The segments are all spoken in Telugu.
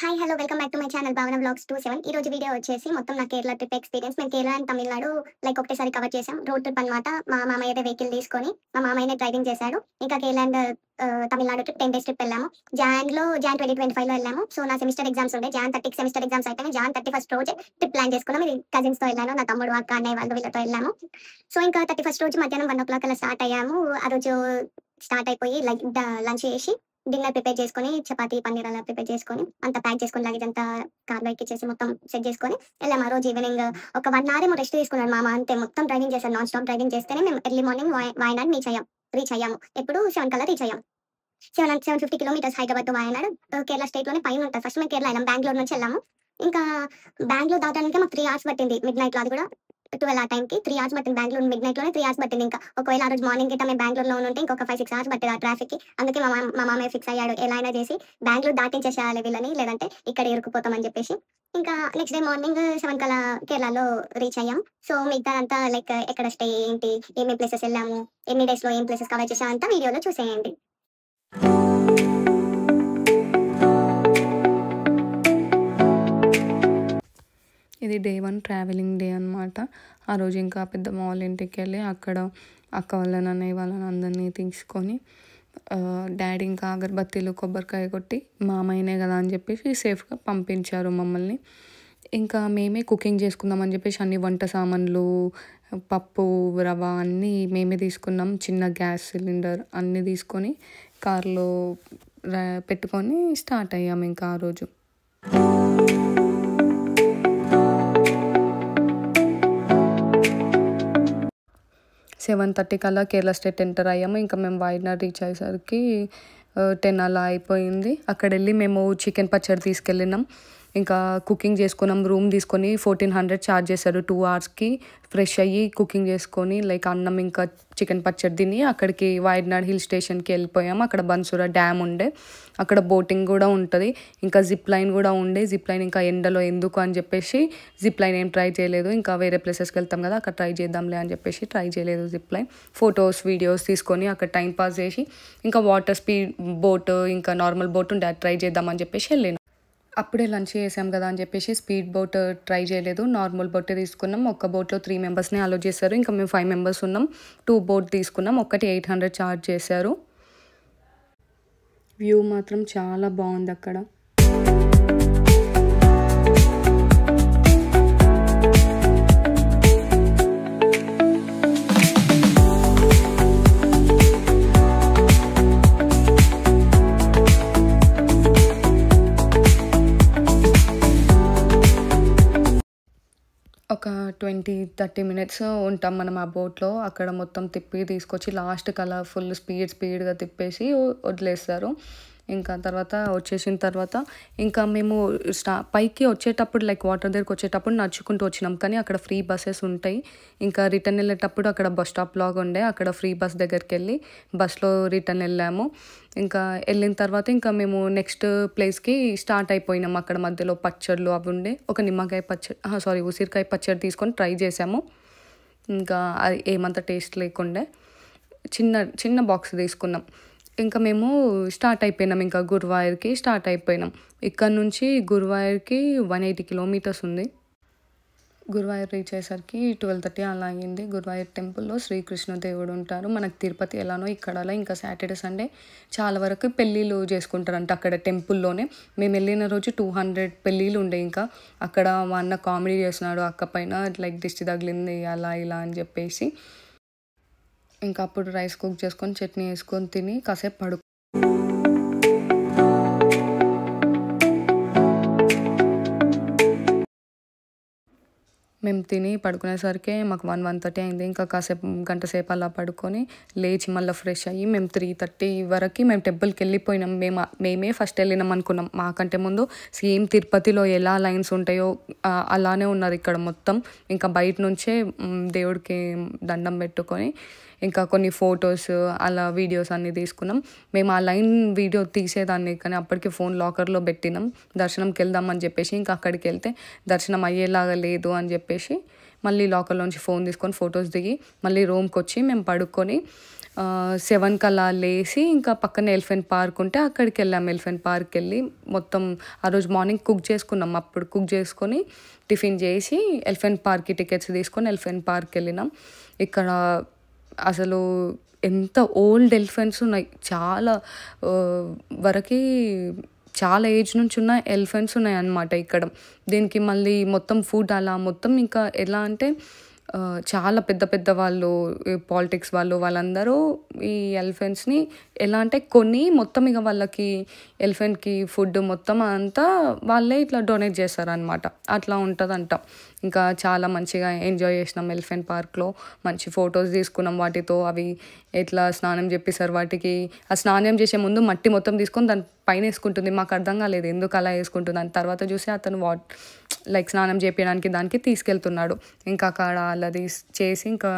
Hi hello welcome back to my channel భావన వ్లాగ్స్ 27. ఈ రోజు వీడియో వచ్చేసి మొత్తం నా కేరళ ట్రిప్ ఎక్స్పీరియన్స్. మేము కేరళ అండ్ తమిళనాడు ఒకటేసారి కవర్ చేసాం. రోడ్ ట్రిప్ అనమాట. మా మామయ్య వెహికల్ తీసుకొని మా మామయ్యనే డ్రైవింగ్ చేశాడు. ఇంకా Kerala and Tamil Nadu trip 10 days trip వెళ్ళాము. జాన్ 2025లో వెళ్ళాము. సో నా సెమిస్టర్ ఎగ్జామ్స్ ఉండే. జాన్ 30కి సెమిస్టర్ ఎగ్జామ్స్ అయిపోయినాయి. జాన్ 31 రోజు ట్రిప్ ప్లాన్ చేసుకున్నాం. ఇది కజిన్స్ తో వెళ్ళాను, నా తమ్ముడు అక్క అన్నయ్య వాళ్ళు వీళ్ళతో వెళ్ళాము. సో ఇంకా 31 రోజు మధ్యాహ్నం 1 o'clock అలా స్టార్ట్ అయ్యాము. ఆ రోజు స్టార్ట్ అయిపోయి లంచ్ చేసి డిన్నర్ ప్రిపేర్ చేసుకొని చపాతీ పన్నీర్ అలా ప్రిపేర్ చేసుకొని అంతా ప్యాక్ చేసుకొని లగేజ్ అంతా కార్లో ఎక్కిచ్చేసి మొత్తం సెట్ చేసుకొని వెళ్ళాము. ఆ రోజు ఈవినింగ్ ఒక 1 hour ఏమో రెస్ట్ తీసుకున్నాడు మామ. అంతే, మొత్తం డ్రైవింగ్ చేశాను. నాన్ స్టాప్ డ్రైవింగ్ చేస్తేనే మేము ఎర్లీ మార్నింగ్ వాయనాడ్ రీచ్ అయ్యాము. ఎప్పుడు 7 కల్లా రీచ్ అయ్యాం. 750 kilometers Hyderabad to Wayanad. Kerala state లోనే పైన ఉంటుంది. ఫస్ట్ మేము కేరళ వెళ్ళాం, బెంగళూరు నుంచి వెళ్ళాము. ఇంకా బెంగళూరు దాటానికి మాకు 3 hours పట్టింది. మిడ్ నైట్ లో, అది కూడా 12 ఆ టైంకి 3 hours పట్టింది. బెంగళూరు మిడ్ నైట్ లోనే 3 hours పట్టింది. ఇంకా ఒకవేళ ఆ రోజు మార్నింగ్ గిట్ట మేము బెంగళూరులో ఉంటే ఇంకొక 5-6 hours పట్టేది ఆ ట్రాఫిక్ కి. అందుకే మా మామయ్య ఫిక్స్ అయ్యాడు, ఎలా అయినా చేసి బెంగళూరు దాటించేసేయాలి వీళ్ళని, లేదంటే ఇక్కడ ఇరుక్కుపోతామని చెప్పేసి. ఇంకా నెక్స్ట్ డే మార్నింగ్ 7 కల్లా కేరళలో రీచ్ అయ్యాం. సో మిగతా అంతా ఎక్కడ స్టే ఏంటి, ఏమేమి ప్లేసెస్ వెళ్ళాము, ఎన్ని డేస్ లో ఏం ప్లేసెస్ కవర్ చేసాం అంతా వీడియోలో చూసేయండి. ఇది డే 1 ట్రావెలింగ్ డే అనమాట. ఆ రోజు ఇంకా పెద్దమ్మ వాళ్ళ ఇంటికి వెళ్ళి అక్కడ అక్క వాళ్ళని అన్నయ్య వాళ్ళని అందరినీ తీసుకొని డాడీ ఇంకా అగరబత్తీలు కొబ్బరికాయ కొట్టి మామయ్యనే కదా అని చెప్పేసి సేఫ్గా పంపించారు మమ్మల్ని. ఇంకా మేమే కుకింగ్ చేసుకుందామని చెప్పేసి అన్ని వంట సామాన్లు, పప్పు, రవ్వ అన్నీ మేమే తీసుకున్నాం. చిన్న గ్యాస్ సిలిండర్ అన్నీ తీసుకొని కార్లో పెట్టుకొని స్టార్ట్ అయ్యాము ఇంకా ఆ రోజు. 7:30 కల్లా కేరళ స్టేట్ ఎంటర్ అయ్యాము. ఇంకా మేము వాయనాడ్ రీచ్ అయ్యేసరికి 10 అలా అయిపోయింది. అక్కడ వెళ్ళి మేము చికెన్ పచ్చడి తీసుకెళ్ళినాం. ఇంకా కుకింగ్ చేసుకున్నాం. రూమ్ తీసుకొని 1400 ఛార్జ్ చేశారు 2 hours. ఫ్రెష్ అయ్యి కుకింగ్ చేసుకొని అన్నం ఇంకా చికెన్ పచ్చడి తిని అక్కడికి వాయనాడ్ హిల్ స్టేషన్కి వెళ్ళిపోయాము. అక్కడ బన్సురా డ్యామ్ ఉండే, అక్కడ బోటింగ్ కూడా ఉంటుంది. ఇంకా జిప్ లైన్ కూడా ఉండే. జిప్ లైన్ ఇంకా ఎండలో ఎందుకు అని చెప్పేసి జిప్ లైన్ ఏం ట్రై చేయలేదు. ఇంకా వేరే ప్లేసెస్కి వెళ్తాం కదా, అక్కడ ట్రై చేద్దాంలే అని చెప్పేసి ట్రై చేయలేదు జిప్ లైన్. ఫొటోస్ వీడియోస్ తీసుకొని అక్కడ టైం పాస్ చేసి ఇంకా వాటర్ స్పీడ్ బోట్ ఇంకా నార్మల్ బోట్ ఉండే, అది ట్రై చేద్దామని చెప్పేసి వెళ్ళాను. అప్పుడే లంచ్ చేసాం కదా అని చెప్పేసి స్పీడ్ బోట్ ట్రై చేయలేదు, నార్మల్ బోటే తీసుకున్నాం. ఒక బోట్లో 3 members అలో చేశారు. ఇంకా మేము 5 members ఉన్నాం. 2 boat తీసుకున్నాం. ఒకటి 800 ఛార్జ్ చేశారు. వ్యూ మాత్రం చాలా బాగుంది అక్కడ. ఒక 20-30 minutes ఉంటాం మనం ఆ బోట్లో. అక్కడ మొత్తం తిప్పి తీసుకొచ్చి లాస్ట్కి అలా ఫుల్ స్పీడ్గా తిప్పేసి వదిలేస్తారు. ఇంకా తర్వాత వచ్చేసిన తర్వాత ఇంకా మేము పైకి వచ్చేటప్పుడు వాటర్ దగ్గరికి వచ్చేటప్పుడు నడుచుకుంటూ వచ్చినాం. కానీ అక్కడ ఫ్రీ బస్సెస్ ఉంటాయి. ఇంకా రిటర్న్ వెళ్ళేటప్పుడు అక్కడ బస్ స్టాప్ లాగా ఉండే, అక్కడ ఫ్రీ బస్ దగ్గరికి వెళ్ళి బస్లో రిటర్న్ వెళ్ళాము. ఇంకా వెళ్ళిన తర్వాత ఇంకా మేము నెక్స్ట్ ప్లేస్కి స్టార్ట్ అయిపోయినాం. అక్కడ మధ్యలో పచ్చళ్ళు అవి ఉండే. ఒక నిమ్మకాయ పచ్చడి ఉసిరికాయ పచ్చడి తీసుకొని ట్రై చేసాము. ఇంకా అది ఏమంత టేస్ట్ లేకుండే. చిన్న బాక్స్ తీసుకున్నాం. ఇంకా మేము స్టార్ట్ అయిపోయినాం. ఇంకా గురువాయూర్కి స్టార్ట్ అయిపోయినాం. ఇక్కడ నుంచి గురువాయూర్కి 180 kilometers ఉంది. గురువాయూర్ రీచ్ అయ్యేసరికి 12:30 అలా అయ్యింది. గురువాయూర్ టెంపుల్లో శ్రీకృష్ణ దేవుడు ఉంటారు. మనకు తిరుపతి ఎలానో ఇక్కడ అలా. ఇంకా సాటర్డే సండే చాలా వరకు పెళ్ళిళ్ళు చేసుకుంటారంట అక్కడ టెంపుల్లోనే. మేము వెళ్ళిన రోజు 200 పెళ్ళిళ్ళు ఉండే. ఇంకా అక్కడ మా అన్న కామెడీ చేస్తున్నాడు అక్క పైన, దిష్టి తగిలింది అలా ఇలా అని చెప్పేసి. ఇంకా అప్పుడు రైస్ కుక్ చేసుకొని చట్నీ వేసుకొని తిని కాసేపు మేము తిని పడుకునేసరికి మాకు 1:30 అయింది. ఇంకా గంట సేపు అలా పడుకొని లేచి మళ్ళీ ఫ్రెష్ అయ్యి మేము 3:30 వరకు మేము టెంపుల్కి వెళ్ళిపోయినాం. మేమే ఫస్ట్ వెళ్ళినాం అనుకున్నాం. మాకంటే ముందు సేమ్ తిరుపతిలో ఎలా లైన్స్ ఉంటాయో అలానే ఉన్నారు ఇక్కడ మొత్తం. ఇంకా బయట నుంచే దేవుడికి దండం పెట్టుకొని ఇంకా కొన్ని ఫొటోస్ అలా వీడియోస్ అన్నీ తీసుకున్నాం. మేము ఆ లైన్ వీడియో తీసేదాన్ని, కానీ అప్పటికి ఫోన్ లాకర్లో పెట్టినాం. దర్శనంకి వెళ్దామని చెప్పేసి ఇంకా అక్కడికి వెళ్తే దర్శనం అయ్యేలాగా లేదు అని చెప్పేసి మళ్ళీ లాకర్లోంచి ఫోన్ తీసుకొని ఫొటోస్ దిగి మళ్ళీ రూమ్కి వచ్చి మేము పడుకొని 7కి అలా లేసి ఇంకా పక్కన ఎలిఫెంట్ పార్క్ ఉంటే అక్కడికి వెళ్ళాము. ఎలిఫెంట్ పార్క్కి వెళ్ళి మొత్తం ఆ రోజు మార్నింగ్ కుక్ చేసుకున్నాం. అప్పుడు కుక్ చేసుకొని టిఫిన్ చేసి ఎలిఫెంట్ పార్క్కి టికెట్స్ తీసుకొని ఎలిఫెంట్ పార్క్కి వెళ్ళినాం. ఇక్కడ అసలు ఎంత ఓల్డ్ ఎలిఫెంట్స్ ఉన్నాయి, చాలా వరకు చాలా ఏజ్ నుంచి ఉన్న ఎలిఫెంట్స్ ఉన్నాయి అన్నమాట ఇక్కడ. దీనికి మళ్ళీ మొత్తం ఫుడ్ అలా మొత్తం ఇంకా ఎలా అంటే చాలా పెద్ద పెద్ద వాళ్ళు, పాలిటిక్స్ వాళ్ళందరూ ఈ ఎలిఫెంట్స్ని ఎలా అంటే కొన్ని మొత్తం ఇక వాళ్ళకి ఎలిఫెంట్కి ఫుడ్ మొత్తం అంతా వాళ్ళే ఇట్లా డొనేట్ చేస్తారనమాట. అట్లా ఉంటుందంట. ఇంకా చాలా మంచిగా ఎంజాయ్ చేసినాం ఎలిఫెంట్ పార్క్లో. మంచి ఫొటోస్ తీసుకున్నాం వాటితో. అవి ఎట్లా స్నానం చేపిస్తారు వాటికి. ఆ స్నానం చేసే ముందు మట్టి మొత్తం తీసుకొని దాని పైన వేసుకుంటుంది. మాకు అర్థం కాలేదు ఎందుకు అలా వేసుకుంటుంది అని. తర్వాత చూసి అతను లైక్ స్నానం చేపించడానికి దానికి తీసుకెళ్తున్నాడు. ఇంకా అక్కడ అలా చేసి ఇంకా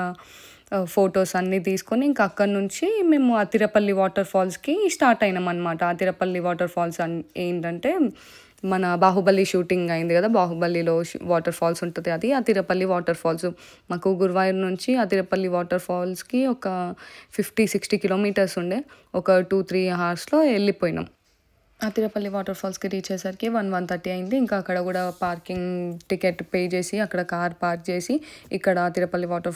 ఫొటోస్ అన్నీ తీసుకొని ఇంకా అక్కడి నుంచి మేము అతిరపల్లి వాటర్ ఫాల్స్కి స్టార్ట్ అయినాం అనమాట. అతిరపల్లి వాటర్ ఫాల్స్ ఏంటంటే మన బాహుబలి షూటింగ్ అయింది కదా, బాహుబలిలో వాటర్ ఫాల్స్ ఉంటుంది, అది అతిరపల్లి వాటర్ ఫాల్స్. మాకు గురువాయూర్ నుంచి అతిరపల్లి వాటర్ ఫాల్స్కి ఒక 50-60 కిలోమీటర్స్ ఉండే. ఒక 2-3 అవర్స్లో వెళ్ళిపోయినాం. అతిరపల్లి వాటర్ ఫాల్స్కి రీచ్ అయ్యేసరికి 1:30 అయింది. ఇంకా అక్కడ కూడా పార్కింగ్ టికెట్ పే చేసి అక్కడ కార్ పార్క్ చేసి ఇక్కడ అతిరపల్లి వాటర్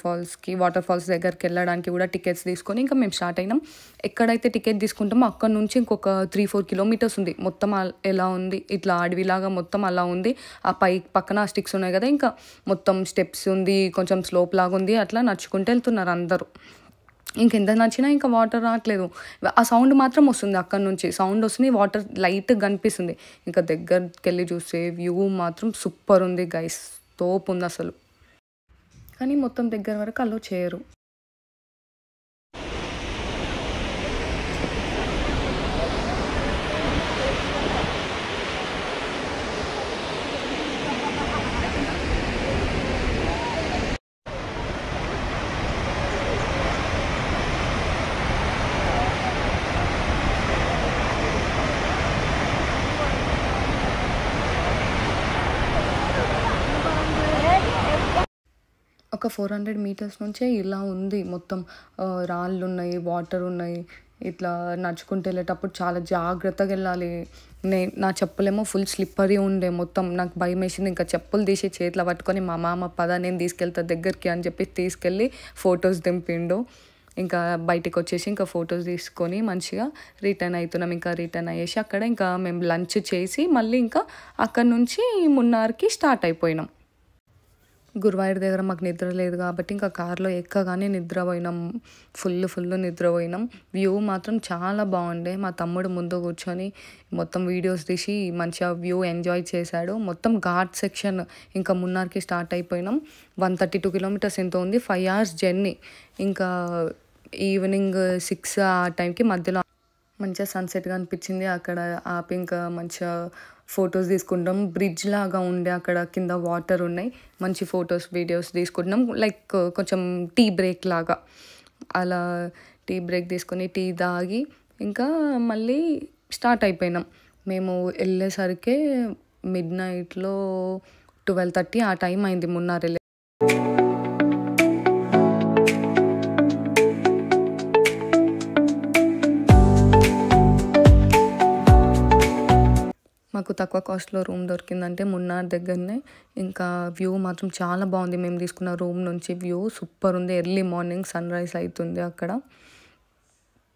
ఫాల్స్ దగ్గరికి వెళ్ళడానికి కూడా టికెట్స్ తీసుకొని ఇంకా మేము స్టార్ట్ అయినాం. ఎక్కడైతే టికెట్ తీసుకుంటామో అక్కడ నుంచి ఇంకొక 3-4 కిలోమీటర్స్ ఉంది. మొత్తం ఎలా ఉంది, ఇట్లా అడవిలాగా మొత్తం అలా ఉంది. ఆ పక్కన స్టిక్స్ ఉన్నాయి కదా, ఇంకా మొత్తం స్టెప్స్ ఉంది, కొంచెం స్లోప్ లాగా ఉంది. అట్లా నడుచుకుంటూ వెళ్తున్నారు అందరూ. ఇంకెంత నచ్చినా ఇంకా వాటర్ రావట్లేదు. ఆ సౌండ్ మాత్రం వస్తుంది, అక్కడ నుంచి సౌండ్ వస్తుంది, వాటర్ లైట్గా కనిపిస్తుంది. ఇంకా దగ్గరికి వెళ్ళి చూస్తే వ్యూ మాత్రం సూపర్ ఉంది గైస్, తోపు ఉంది అసలు. కానీ మొత్తం దగ్గర వరకు అలో చేయరు. ఒక 400 మీటర్స్ నుంచే ఇలా ఉంది మొత్తం. రాళ్ళు ఉన్నాయి, వాటర్ ఉన్నాయి. ఇట్లా నడుచుకుంటూ వెళ్ళేటప్పుడు చాలా జాగ్రత్తగా వెళ్ళాలి. నా చెప్పులేమో ఫుల్ స్లిప్పరీ ఉండే మొత్తం. నాకు భయం వేసింది. ఇంకా చెప్పులు తీసి చేతిలో పట్టుకొని మా మామ పద నేను తీసుకెళ్తా దగ్గరికి అని చెప్పి తీసుకెళ్ళి ఫొటోస్ దింపిండు. ఇంకా బయటికి వచ్చేసి ఇంకా ఫొటోస్ తీసుకొని మంచిగా రిటర్న్ అవుతున్నాం. ఇంకా రిటర్న్ అయ్యేసి అక్కడ ఇంకా మేము లంచ్ చేసి మళ్ళీ ఇంకా అక్కడ నుంచి మున్నార్కి స్టార్ట్ అయిపోయినాం. గురువాయూర్ దగ్గర మాకు నిద్ర లేదు కాబట్టి ఇంకా కార్లో ఎక్కగానే నిద్రపోయినాం. ఫుల్ నిద్రపోయినాం. వ్యూ మాత్రం చాలా బాగుండే. మా తమ్ముడు ముందు కూర్చొని మొత్తం వీడియోస్ తీసి మంచిగా వ్యూ ఎంజాయ్ చేశాడు. మొత్తం ఘాట్ సెక్షన్. ఇంకా మున్నార్కి స్టార్ట్ అయిపోయినాం. 132 కిలోమీటర్స్ ఎంత ఉంది, 5 hours జర్నీ. ఇంకా ఈవినింగ్ 6 ఆ టైంకి మధ్యలో మంచిగా సన్సెట్గా అనిపించింది. అక్కడ ఆపి ఇంకా మంచిగా ఫొటోస్ తీసుకుంటాం. బ్రిడ్జ్ లాగా ఉండే అక్కడ కింద వాటర్ ఉన్నాయి. మంచి ఫొటోస్ వీడియోస్ తీసుకుంటున్నాం. లైక్ కొంచెం టీ బ్రేక్ లాగా అలా టీ బ్రేక్ తీసుకొని టీ తాగి ఇంకా మళ్ళీ స్టార్ట్ అయిపోయినాం. మేము వెళ్ళేసరికి midnightలో 12:30 ఆ టైం అయింది మున్నార్ వెళ్ళే. మాకు తక్కువ కాస్ట్లో రూమ్ దొరికిందంటే మున్నార్ దగ్గరనే. ఇంకా వ్యూ మాత్రం చాలా బాగుంది. మేము తీసుకున్న రూమ్ నుంచి వ్యూ సూపర్ ఉంది. ఎర్లీ మార్నింగ్ సన్రైజ్ అవుతుంది అక్కడ.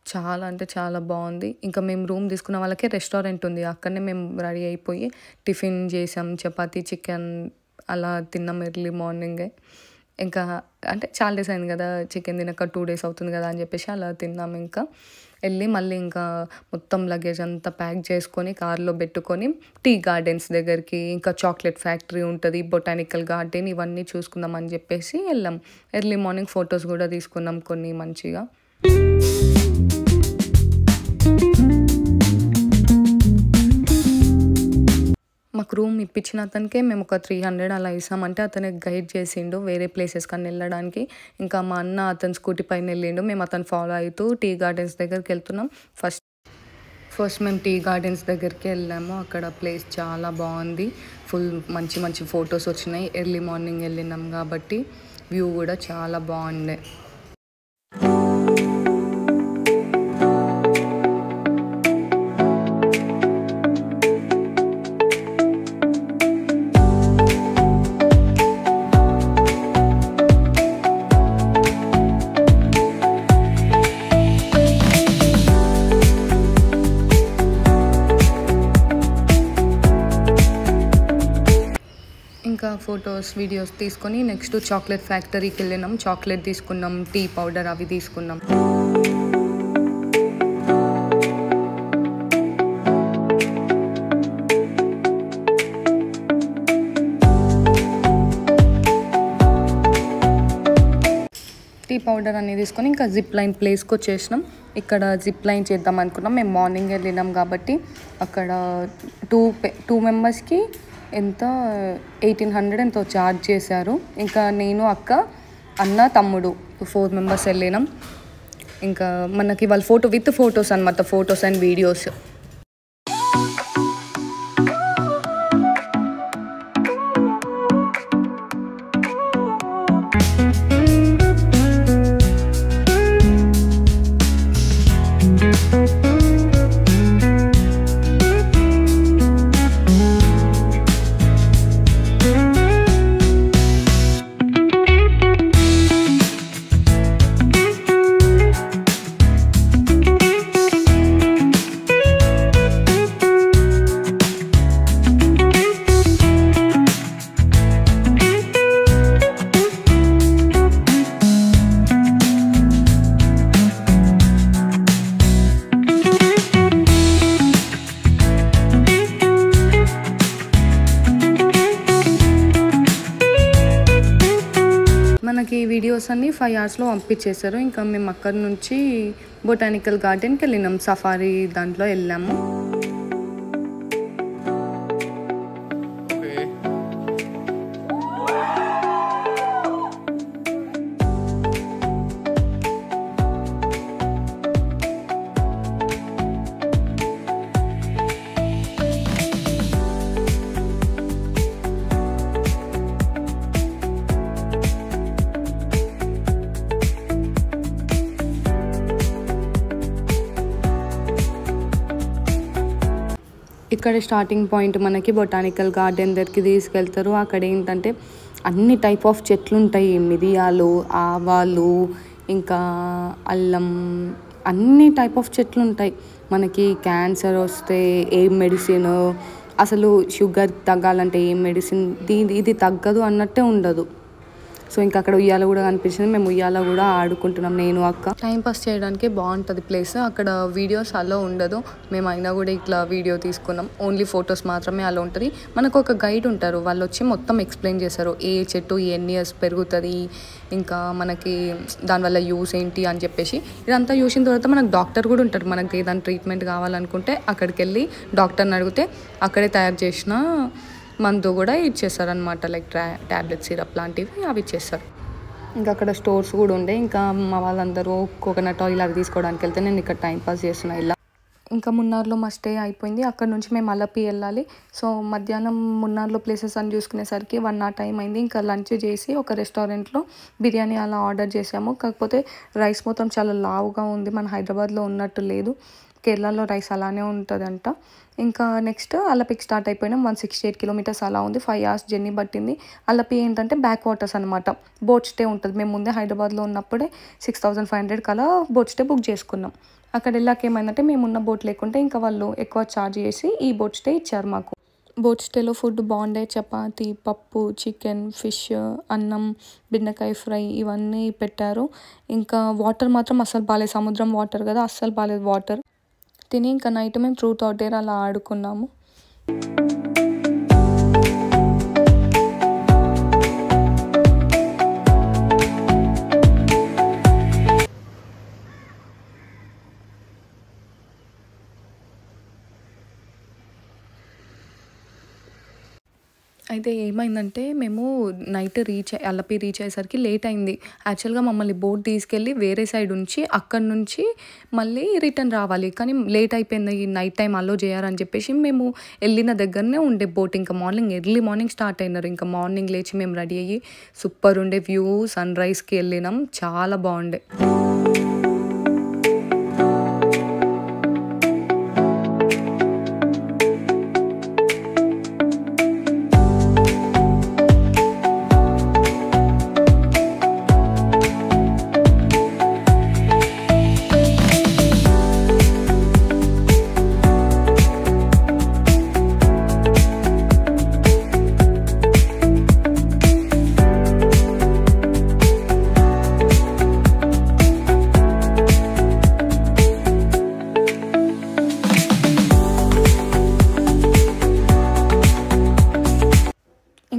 చాలా అంటే చాలా బాగుంది. ఇంకా మేము రూమ్ తీసుకున్న వాళ్ళకే రెస్టారెంట్ ఉంది. అక్కడనే మేము రెడీ అయిపోయి టిఫిన్ చేసాం. చపాతీ, చికెన్ అలా తిన్నాం ఎర్లీ మార్నింగే. ఇంకా అంటే చాలా డేస్ అయింది కదా చికెన్ తినక, 2 days అవుతుంది కదా అని చెప్పేసి అలా తిన్నాం. ఇంకా వెళ్ళి మళ్ళీ ఇంకా మొత్తం లగేజ్ అంతా ప్యాక్ చేసుకొని కార్లో పెట్టుకొని టీ గార్డెన్స్ దగ్గరికి, ఇంకా చాక్లెట్ ఫ్యాక్టరీ ఉంటుంది, బొటానికల్ గార్డెన్, ఇవన్నీ చూసుకుందాం అని చెప్పేసి వెళ్ళాం. ఎర్లీ మార్నింగ్ ఫొటోస్ కూడా తీసుకున్నాం కొన్ని మంచిగా. మాకు రూమ్ ఇప్పించిన అతనికే మేము ఒక 300 అలా ఇస్తామంటే అతనే గైడ్ చేసిండు వేరే ప్లేసెస్ కన్నా వెళ్ళడానికి. ఇంకా మా అన్న అతని స్కూటీ పైన వెళ్ళిండు. మేము అతను ఫాలో అవుతూ టీ గార్డెన్స్ దగ్గరికి వెళ్తున్నాం. ఫస్ట్ మేము టీ గార్డెన్స్ దగ్గరికి వెళ్ళాము. అక్కడ ప్లేస్ చాలా బాగుంది. ఫుల్ మంచి ఫొటోస్ వచ్చినాయి. ఎర్లీ మార్నింగ్ వెళ్ళినాం కాబట్టి వ్యూ కూడా చాలా బాగుండే. ఫొటోస్ వీడియోస్ తీసుకొని నెక్స్ట్ చాక్లెట్ ఫ్యాక్టరీకి వెళ్ళినాం. చాక్లెట్ తీసుకున్నాం, టీ పౌడర్ అవి తీసుకున్నాం. టీ పౌడర్ అనేది తీసుకొని ఇంకా జిప్ లైన్ ప్లేస్కి వచ్చేసినాం. ఇక్కడ జిప్ లైన్ చేద్దాం అనుకున్నాం. మేము మార్నింగ్ వెళ్ళినాం కాబట్టి అక్కడ టూ మెంబర్స్కి ఎంత 1800 ఎంతో ఛార్జ్ చేశారు. ఇంకా నేను, అక్క, అన్న, తమ్ముడు 4 మెంబర్స్ వెళ్ళినాం. ఇంకా మనకి వాళ్ళ ఫొటోస్ అనమాట, ఫొటోస్ అండ్ వీడియోస్. మనకి వీడియోస్ అన్నీ 5 అవర్స్లో పంపించేశారు. ఇంకా మేము అక్కడి నుంచి బొటానికల్ గార్డెన్కి వెళ్ళినాం. సఫారీ దాంట్లో వెళ్ళాము. ఇక్కడ స్టార్టింగ్ పాయింట్ మనకి బొటానికల్ గార్డెన్ దగ్గరికి తీసుకెళ్తారు. అక్కడ ఏంటంటే అన్ని టైప్ ఆఫ్ చెట్లు ఉంటాయి. మిరియాలు, ఆవాలు, ఇంకా అల్లం, అన్ని టైప్ ఆఫ్ చెట్లు ఉంటాయి. మనకి క్యాన్సర్ వస్తే ఏ మెడిసిన్, అసలు షుగర్ తగ్గాలంటే ఏ మెడిసిన్, ఇది తగ్గదు అన్నట్టే ఉండదు. సో ఇంకా అక్కడ ఉయ్యాల కూడా కనిపించింది. మేము ఉయ్యాల కూడా ఆడుకుంటున్నాం, నేను, అక్క. టైంపాస్ చేయడానికి బాగుంటుంది ప్లేస్. అక్కడ వీడియోస్ అలో ఉండదు. మేము అయినా కూడా ఇట్లా వీడియో తీసుకున్నాం. ఓన్లీ ఫొటోస్ మాత్రమే అలా ఉంటుంది. మనకు ఒక గైడ్ ఉంటారు, వాళ్ళు వచ్చి మొత్తం ఎక్స్ప్లెయిన్ చేస్తారు. ఏ చెట్టు ఎన్ని ఇయర్స్ పెరుగుతుంది, ఇంకా మనకి దానివల్ల యూస్ ఏంటి అని చెప్పేసి. ఇదంతా చూసిన తర్వాత మనకు డాక్టర్ కూడా ఉంటారు. మనకి ఏదైనా ట్రీట్మెంట్ కావాలనుకుంటే అక్కడికి వెళ్ళి డాక్టర్ని అడిగితే అక్కడే తయారు చేసిన మందు కూడా ఇచ్చేస్తారనమాట. లైక్ ట్యాబ్లెట్, సిరప్ లాంటివి అవి ఇచ్చేస్తారు. ఇంకా అక్కడ స్టోర్స్ కూడా ఉండే. ఇంకా మా వాళ్ళందరూ కోకోనట్ ఆయిల్ అవి తీసుకోవడానికి వెళ్తే నేను ఇక్కడ టైంపాస్ చేస్తున్నా ఇలా. ఇంకా మున్నార్లో మా స్టే అయిపోయింది. అక్కడ నుంచి మేము అలపి వెళ్ళాలి. సో మధ్యాహ్నం మున్నార్లో ప్లేసెస్ అని చూసుకునేసరికి 1 hour టైం అయింది. ఇంకా లంచ్ చేసి ఒక రెస్టారెంట్లో బిర్యానీ అలా ఆర్డర్ చేసాము. కాకపోతే రైస్ మొత్తం చాలా లావుగా ఉంది, మన హైదరాబాద్లో ఉన్నట్టు లేదు. కేరళలో రైస్ అలానే ఉంటుందంట. ఇంకా నెక్స్ట్ అలపికి స్టార్ట్ అయిపోయినాం. 168 kilometers అలా ఉంది. 5 hours జర్నీ పట్టింది. అలపి ఏంటంటే బ్యాక్ వాటర్స్ అనమాట, బోట్ స్టే ఉంటుంది. మేము ముందే హైదరాబాద్లో ఉన్నప్పుడే 6500 కలా బోట్ స్టే బుక్ చేసుకున్నాం. అక్కడ వెళ్ళాక ఏమైందంటే మేము ఉన్న బోట్ లేకుంటే ఇంకా వాళ్ళు ఎక్కువ ఛార్జ్ చేసి ఈ బోట్ స్టే ఇచ్చారు మాకు. బోట్ స్టేలో ఫుడ్ బాగుండే. చపాతీ, పప్పు, చికెన్, ఫిష్, అన్నం, బెండకాయ ఫ్రై ఇవన్నీ పెట్టారు. ఇంకా వాటర్ మాత్రం అస్సలు బాగాలేదు. సముద్రం వాటర్ కదా, అస్సలు బాగాలేదు వాటర్. తిని ఇంకా నైట్ మేము ట్రూత్ ఆర్ డేర్ అలా ఆడుకున్నాము. అయితే ఏమైందంటే మేము నైట్ అలపి రీచ్ అయ్యేసరికి లేట్ అయింది. యాక్చువల్గా మమ్మల్ని బోట్ తీసుకెళ్ళి వేరే సైడ్ ఉంచి అక్కడ నుంచి మళ్ళీ రిటర్న్ రావాలి. కానీ లేట్ అయిపోయింది, ఈ నైట్ టైం అలో చేయారని చెప్పేసి మేము వెళ్ళిన దగ్గరనే ఉండే బోట్. ఇంకా ఎర్లీ మార్నింగ్ స్టార్ట్ అయినారు. ఇంకా మార్నింగ్ లేచి మేము రెడీ అయ్యి సూపర్ ఉండే వ్యూ, సన్ రైజ్కి వెళ్ళినాం. చాలా బాగుండే.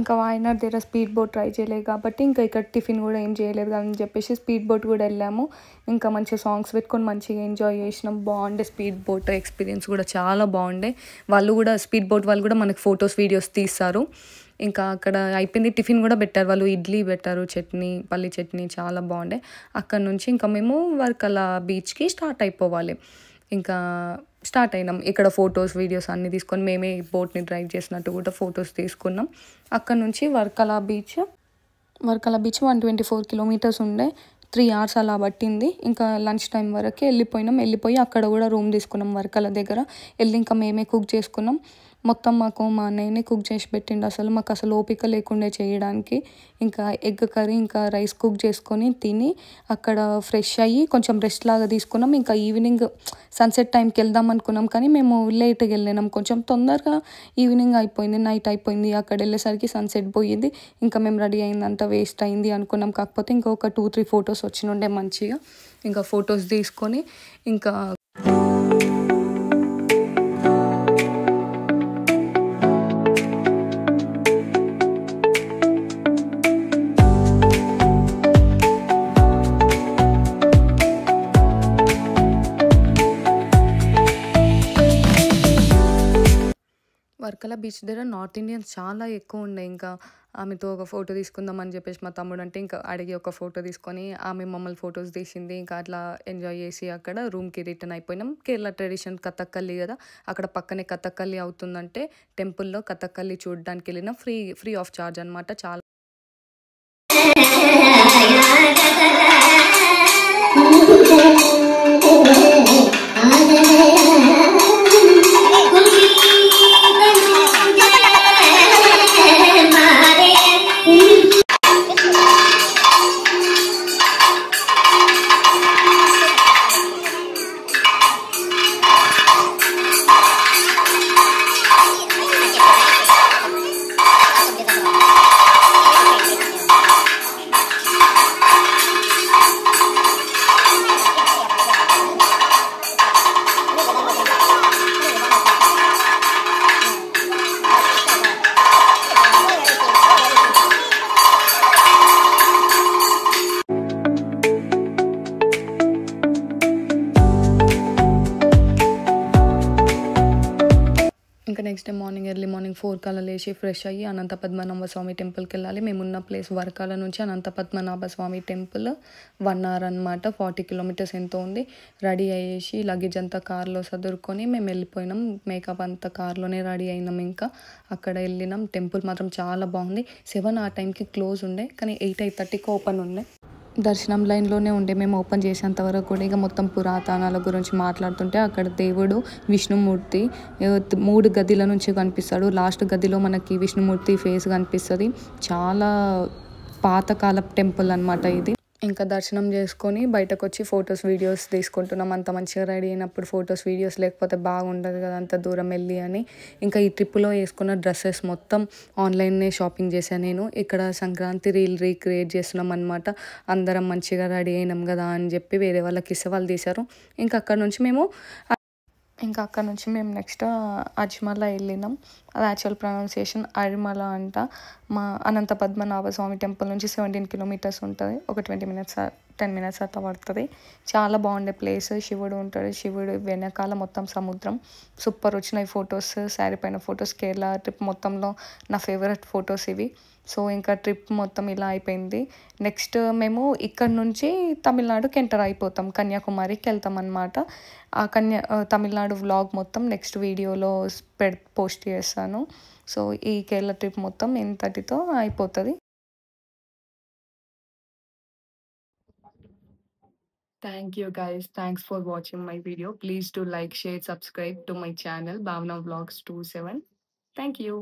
ఇంకా వాయనాడ్ దగ్గర స్పీడ్ బోట్ ట్రై చేయలేదు కాబట్టి ఇంకా ఇక్కడ టిఫిన్ కూడా ఏం చేయలేదు అని చెప్పేసి స్పీడ్ బోట్ కూడా వెళ్ళాము. ఇంకా మంచిగా సాంగ్స్ పెట్టుకొని మంచిగా ఎంజాయ్ చేసినాం. బాగుండే స్పీడ్ బోట్ ఎక్స్పీరియన్స్ కూడా చాలా బాగుండే. వాళ్ళు కూడా స్పీడ్ బోట్ వాళ్ళు కూడా మనకు ఫొటోస్ వీడియోస్ తీస్తారు. ఇంకా అక్కడ అయిపోయింది. టిఫిన్ కూడా పెట్టారు వాళ్ళు, ఇడ్లీ పెట్టారు, చట్నీ, పల్లి చట్నీ చాలా బాగుండే. అక్కడ నుంచి ఇంకా మేము వర్కల బీచ్కి స్టార్ట్ అయిపోవాలి. ఇంకా స్టార్ట్ అయినాం. ఇక్కడ ఫొటోస్ వీడియోస్ అన్నీ తీసుకొని మేమే బోట్ని డ్రైవ్ చేసినట్టు కూడా ఫొటోస్ తీసుకున్నాం. అక్కడ నుంచి వర్కల బీచ్ 124 కిలోమీటర్స్ ఉండే, 3 hours అలా పట్టింది. ఇంకా లంచ్ టైం వరకు వెళ్ళిపోయి అక్కడ కూడా రూమ్ తీసుకున్నాం వర్కల దగ్గర. వెళ్ళి ఇంకా మేమే కుక్ చేసుకున్నాం. మొత్తం మాకు మా అన్నయ్యనే కుక్ చేసి పెట్టిండు. మాకు అసలు ఓపిక లేకుండే చేయడానికి. ఇంకా ఎగ్ కర్రీ ఇంకా రైస్ కుక్ చేసుకొని తిని అక్కడ ఫ్రెష్ అయ్యి కొంచెం రెస్ట్ లాగా తీసుకున్నాం. ఇంకా ఈవినింగ్ సన్సెట్ టైంకి వెళ్దాం అనుకున్నాం కానీ మేము లేట్గా వెళ్ళినాం. కొంచెం తొందరగా ఈవినింగ్ అయిపోయింది, నైట్ అయిపోయింది. అక్కడ వెళ్ళేసరికి సన్సెట్ పోయింది. ఇంకా మేము రెడీ అయిందంతా వేస్ట్ అయింది అనుకున్నాం. కాకపోతే ఇంకొక 2-3 ఫొటోస్ వచ్చినుండే మంచిగా. ఇంకా ఫొటోస్ తీసుకొని ఇంకా వర్కల బీచ్ దగ్గర నార్త్ ఇండియన్స్ చాలా ఎక్కువ ఉండే. ఇంకా ఆమెతో ఒక ఫోటో తీసుకుందాం అని చెప్పేసి మా తమ్ముడు అంటే ఇంకా అడిగి ఒక ఫోటో తీసుకొని ఆమె మమ్మల్ని ఫొటోస్ తీసింది. ఇంకా అట్లా ఎంజాయ్ చేసి అక్కడ రూమ్కి రిటర్న్ అయిపోయినాం. కేరళ ట్రెడిషన్ కథక్కలి కదా, అక్కడ పక్కనే కథక్కలి అవుతుందంటే టెంపుల్లో కథక్కలి చూడడానికి వెళ్ళినాం. ఫ్రీ ఆఫ్ చార్జ్ అనమాట. చాలా ఇంకా నెక్స్ట్ డే ఎర్లీ మార్నింగ్ 4 కల్లా లేచి ఫ్రెష్ అయ్యి అనంత పద్మనాభ స్వామి టెంపుల్కి వెళ్ళాలి. మేమున్న ప్లేస్ వర్కాల నుంచి అనంత పద్మనాభ స్వామి టెంపుల్ 1 hour అనమాట. 40 kilometers ఎంతో ఉంది. రెడీ అయ్యేసి లగేజ్ అంతా కార్లో సదురుకొని మేము వెళ్ళిపోయినాం. మేకప్ అంతా కార్లోనే రెడీ అయినాం. ఇంకా అక్కడ వెళ్ళినాం. టెంపుల్ మాత్రం చాలా బాగుంది. 7 ఆ టైంకి క్లోజ్ ఉండే కానీ 8-8:30కి ఓపెన్ ఉండే. దర్శనం లైన్లోనే ఉండే మేము ఓపెన్ చేసేంత వరకు కూడా. ఇక మొత్తం పురాతనాల గురించి మాట్లాడుతుంటే అక్కడ దేవుడు విష్ణుమూర్తి 3 గదిల నుంచి కనిపిస్తాడు. లాస్ట్ గదిలో మనకి విష్ణుమూర్తి ఫేస్ కనిపిస్తుంది. చాలా పాతకాలపు టెంపుల్ అనమాట ఇది. ఇంకా దర్శనం చేసుకొని బయటకు వచ్చి ఫొటోస్ వీడియోస్ తీసుకుంటున్నాం. అంత మంచిగా రెడీ అయినప్పుడు ఫొటోస్ వీడియోస్ లేకపోతే బాగుండదు కదా అంత దూరం వెళ్ళి అని. ఇంకా ఈ ట్రిప్లో వేసుకున్న డ్రెస్సెస్ మొత్తం ఆన్లైన్నే షాపింగ్ చేశాను నేను. ఇక్కడ సంక్రాంతి రీల్ రీక్రియేట్ చేస్తున్నాం అనమాట. అందరం మంచిగా రెడీ అయినాం కదా అని చెప్పి వేరే వాళ్ళకి ఇస్తే వాళ్ళు తీశారు. ఇంకా అక్కడ నుంచి మేము నెక్స్ట్ అజ్మల వెళ్ళినాం. అది యాక్చువల్ ప్రొనౌన్సియేషన్ అరిమల అంట. మా అనంత పద్మనాభ స్వామి టెంపుల్ నుంచి 17 kilometers ఉంటుంది. ఒక 10 minutes అట్లా పడుతుంది. చాలా బాగుండే ప్లేస్. శివుడు ఉంటాడు. శివుడు వెనకాల మొత్తం సముద్రం. సూపర్ వచ్చినాయి ఫొటోస్. శారీ పైన ఫొటోస్. కేరళ ట్రిప్ మొత్తంలో నా ఫేవరెట్ ఫొటోస్ ఇవి. సో ఇంకా ట్రిప్ మొత్తం ఇలా అయిపోయింది. నెక్స్ట్ మేము ఇక్కడ నుంచి తమిళనాడుకి ఎంటర్ అయిపోతాం. కన్యాకుమారికి వెళ్తాం అన్నమాట. ఆ తమిళనాడు వ్లాగ్ మొత్తం నెక్స్ట్ వీడియోలో పోస్ట్ చేస్తాను. సో ఈ కేరళ ట్రిప్ మొత్తం ఇంతటితో అయిపోతుంది. Thank you guys. Thanks for watching my video. Please do like, share, subscribe to my channel Bhavna Vlogs 27. Thank you.